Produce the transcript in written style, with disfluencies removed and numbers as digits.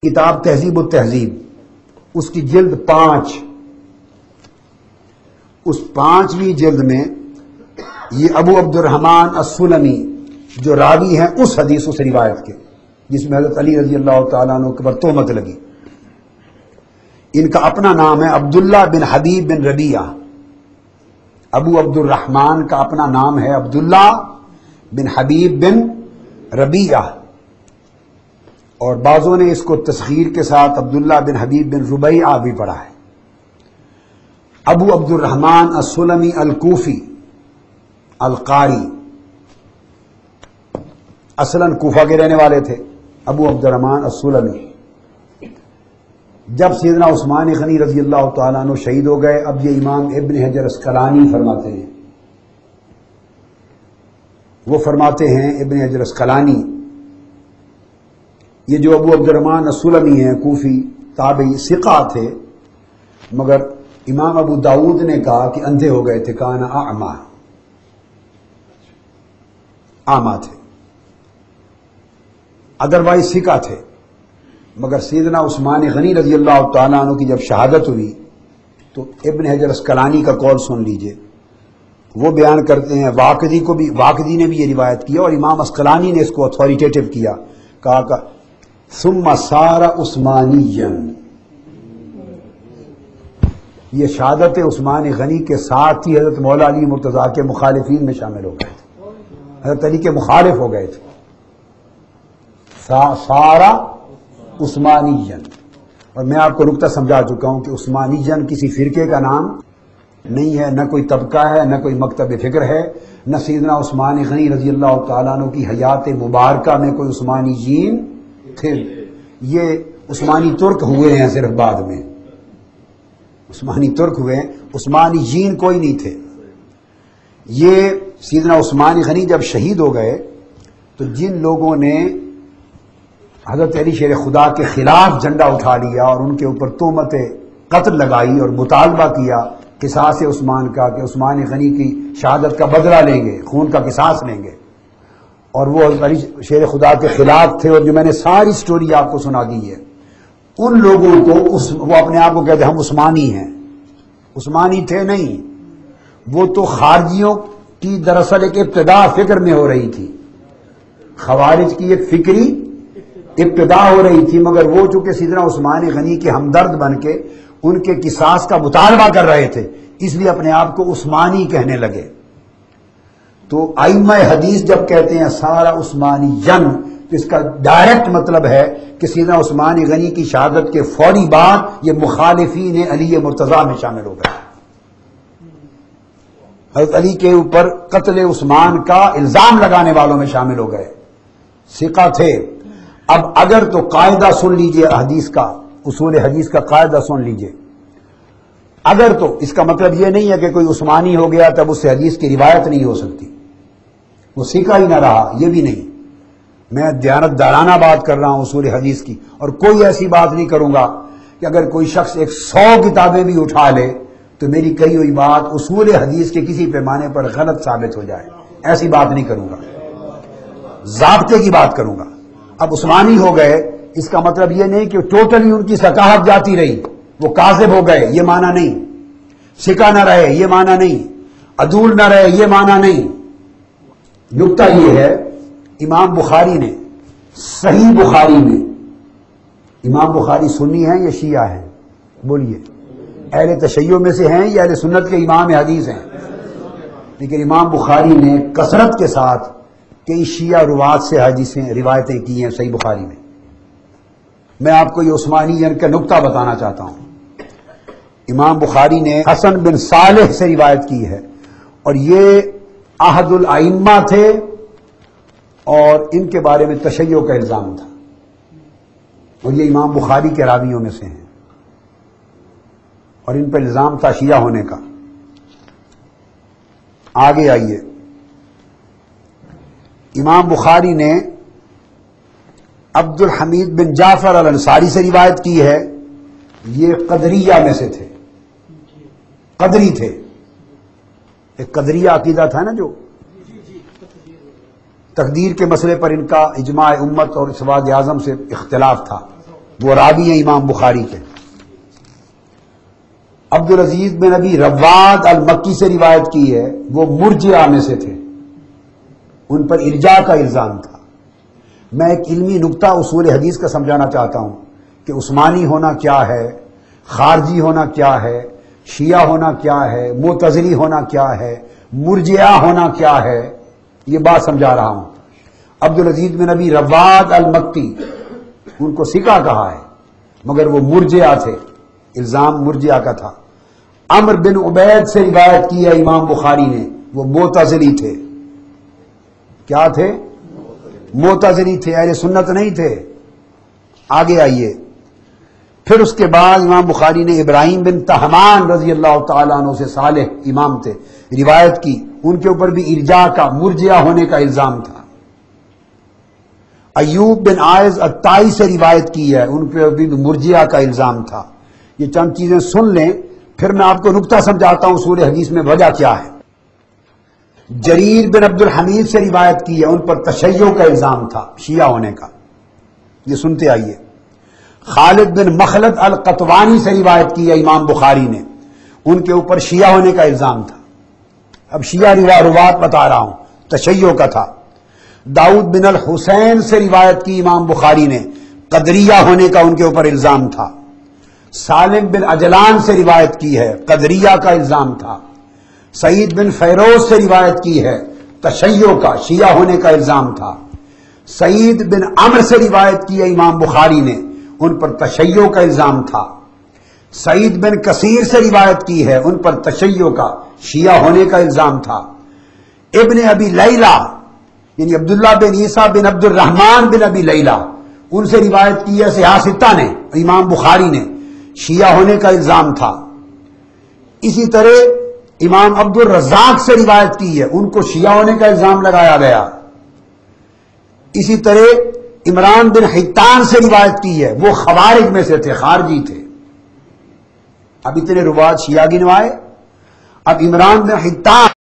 کتاب تہذیب التہذیب، اس کی جلد 5، اس 5ویں جلد میں یہ ابو عبد الرحمن السلمی جو راوی ہیں اس حدیث سے روایت کے، جس میں حضرت علی رضی اللہ تعالیٰ عنہ کے پر تہمت لگی، ان کا اپنا نام ہے عبداللہ بن حبیب بن ربیعہ۔ ابو عبد الرحمن کا اپنا نام ہے عبداللہ بن حبیب بن ربیعہ، اور بعضوں نے اس کو تصغیر کے ساتھ عبداللہ بن حبیب بن ربیعہ بھی پڑھا ہے۔ ابو عبد الرحمن السلمی الکوفی القاری، اصلاً کوفہ کے رہنے والے تھے ابو عبد الرحمن السلمی۔ جب سیدنا عثمان غنی رضی اللہ تعالیٰ عنہ شہید ہو گئے، اب یہ امام ابن حجر اسقلانی فرماتے ہیں، وہ فرماتے ہیں ابن حجر اسقلانی، یہ جو ابو عبد الرحمن السلمی ہیں کوفی تابعی ثقہ تھے، مگر امام ابو داود نے کہا کہ اندھے ہو گئے تھے، کان اعمیٰ تھے، ادروائز ثقہ تھے، مگر سیدنا عثمان غنی رضی اللہ تعالیٰ عنہ کی جب شہادت ہوئی تو ابن حجر اسقلانی کا قول سن لیجئے، وہ بیان کرتے ہیں، واقدی نے بھی یہ روایت کیا اور امام اسقلانی نے اس کو اتھارٹیٹیو کیا، کہا کہ ثم صار عثمانیا، یہ شہادت عثمان غنی کے ساتھ ہی حضرت مولا علی مرتضیٰ کے مخالفین میں شامل ہو گئے تھے، حضرت علی کے مخالف ہو گئے تھے۔ سارا عثمانیین، اور میں آپ کو نقطہ سمجھا چکا ہوں کہ عثمانیین کسی فرقے کا نام نہیں ہے، نہ کوئی طبقہ ہے، نہ کوئی مکتب فکر ہے، نہ سیدنا عثمان غنی رضی اللہ تعالیٰ عنہ کی حیات مبارکہ میں کوئی عثمانیین تھے، یہ عثمانی ترک ہوئے ہیں صرف بعد میں، عثمانی ترک ہوئے ہیں، عثمانیین کوئی نہیں تھے۔ یہ سیدنا عثمان غنی جب شہید ہو گئے تو جن لوگوں نے حضرت علی شیر خدا کے خلاف جھنڈا اٹھا لیا اور ان کے اوپر تہمت قتل لگائی اور مطالبہ کیا قصاص عثمان کا کہ عثمان غنی کی شہادت کا بدلہ لیں گے، خون کا قصاص لیں گے، اور وہ حضرت علی شیر خدا کے خلاف تھے، اور جو میں نے ساری سٹوری آپ کو سنا دی ہے، ان لوگوں کو وہ اپنے آپ کو کہتے ہیں ہم عثمانی ہیں، عثمانی تھے نہیں، وہ تو خارجیوں کی دراصل ایک ابتدا فکر میں ہو رہی تھی، خوارج کی ایک فکری ابتدا ہو رہی تھی، مگر وہ چونکہ سیدنا عثمان غنی کے ہمدرد بن کے ان کے قصاص کا مطالبہ کر رہے تھے، اس لیے اپنے آپ کو عثمانی کہنے لگے۔ تو ائمہ حدیث جب کہتے ہیں سارا عثمانی جن، تو اس کا ڈائریکٹ مطلب ہے کہ سیدنا عثمان غنی کی شہادت کے فوری بعد یہ مخالفین علی مرتضیٰ میں شامل ہو گئے، حضرت علی کے اوپر قتل عثمان کا الزام لگانے والوں میں شامل ہو گئے، ثقہ تھے۔ اب اگر تو قاعدہ سن لیجئے حدیث کا، اصول حدیث کا قاعدہ سن لیجئے، اگر تو اس کا مطلب یہ نہیں ہے کہ کوئی عثمانی ہو گیا تب اس سے حدیث کی روایت نہیں ہو سکتی، وہ سیکھا ہی نہ رہا، یہ بھی نہیں، میں دیانت دارانہ بات کر رہا ہوں اصول حدیث کی، اور کوئی ایسی بات نہیں کروں گا کہ اگر کوئی شخص 100 کتابیں بھی اٹھا لے تو میری کہی ہوئی بات اصول حدیث کے کسی پیمانے پر غلط ثابت ہو جائے، ایسی بات نہیں کروں گا، ضابطے کی بات کروں گا۔ اب عثمانی ہو گئے اس کا مطلب یہ نہیں کہ ٹوٹلی ان کی ثقافت جاتی رہی، وہ کاذب ہو گئے یہ معنی نہیں، سکہ نہ رہے یہ معنی نہیں، عدول نہ رہے یہ معنی نہیں۔ نکتہ یہ ہے، امام بخاری نے صحیح بخاری میں، امام بخاری سنی ہیں یا شیعہ ہیں؟ بولیے، اہل تشیع میں سے ہیں یا اہل سنت کے امام حدیث ہیں؟ لیکن امام بخاری نے کثرت کے ساتھ کئی شیعہ روات سے حدیثیں روایتیں کی ہیں صحیح بخاری میں۔ میں آپ کو یہ عثمانیین کا نکتہ بتانا چاہتا ہوں۔ امام بخاری نے حسن بن صالح سے روایت کی ہے، اور یہ احد الائمہ تھے اور ان کے بارے میں تشیع کا الزام تھا، اور یہ امام بخاری کے راویوں میں سے ہیں، اور ان پر الزام تھا شیعہ ہونے کا۔ آگے آئیے، امام بخاری نے عبد الحمید بن جعفر الانصاری سے روایت کی ہے، یہ قدریہ میں سے تھے، قدری تھے، ایک قدریہ عقیدہ تھا نا جو تقدیر کے مسئلے پر ان کا اجماع امت اور سواد اعظم سے اختلاف تھا، وہ راوی ہیں امام بخاری کے. عبدالعزیز بن ابی رواد المکی سے روایت کی ہے، وہ مرجئہ میں سے تھے، ان پر ارجاء کا الزام تھا. میں ایک علمی نکتہ اصول حدیث کا سمجھانا چاہتا ہوں کہ عثمانی ہونا کیا ہے، خارجی ہونا کیا ہے، شیعہ ہونا کیا ہے، معتزلی ہونا کیا ہے، مرجئہ ہونا کیا ہے، یہ بات سمجھا رہا ہوں. عبدالعزیز بن ابی رواد المکی، ان کو ثقہ کہا ہے مگر وہ مرجئہ تھے، الزام مرجئہ کا تھا. عمر بن عبید سے روایت کی ہے امام بخاری نے، وہ معتزلی تھے. کیا تھے؟ معتزلی تھے، اہل سنت نہیں تھے. آگے آئیے. پھر اس کے بعد امام بخاری نے ابراہیم بن تہمان رضی اللہ تعالیٰ عنہ سے، صالح امام تھے، روایت کی، ان کے اوپر بھی ارجاء کا، مرجئہ ہونے کا الزام تھا. ایوب بن عائض الطائی سے روایت کی ہے، ان پہ بھی مرجئہ کا الزام تھا. یہ چند چیزیں سن لیں، پھر میں آپ کو نکتہ سمجھاتا ہوں اصول حدیث میں وجہ کیا ہے. جریر بن عبد الحمید سے روایت کی ہے، ان پر تشیع کا الزام تھا، شیعہ ہونے کا. یہ سنتے آئیے. خالد بن مخلد القطوانی سے روایت کی ہے امام بخاری نے، ان کے اوپر شیعہ ہونے کا الزام تھا. اب شیعہ روات بتا رہا ہوں، تشیع کا تھا. داؤد بن الحسین سے روایت کی امام بخاری نے، قدریہ ہونے کا ان کے اوپر الزام تھا. سالم بن اجلان سے روایت کی ہے، قدریہ کا الزام تھا. سعید بن فیروز سے روایت کی ہے، تشیع کا، شیعہ ہونے کا الزام تھا. سعید بن عمر سے روایت کی ہے امام بخاری نے، ان پر تشیع کا الزام تھا. سعید بن کثیر سے روایت کی ہے، ان پر تشیع کا، شیعہ ہونے کا الزام تھا. ابن ابی لیلہ یعنی عبداللہ بن عیسیٰ بن عبد الرحمن بن ابی لیلہ، ان سے روایت کی ہے سیاستہ نے، امام بخاری نے، شیعہ ہونے کا الزام تھا. اسی طرح امام عبد الرزاق سے روایت کی ہے، ان کو شیعہ ہونے کا الزام لگایا گیا. اسی طرح عمران بن حیطان سے روایت کی ہے، وہ خوارج میں سے تھے، خارجی تھے. اب اتنے روات شیعہ گنوائے. اب عمران بن حیطان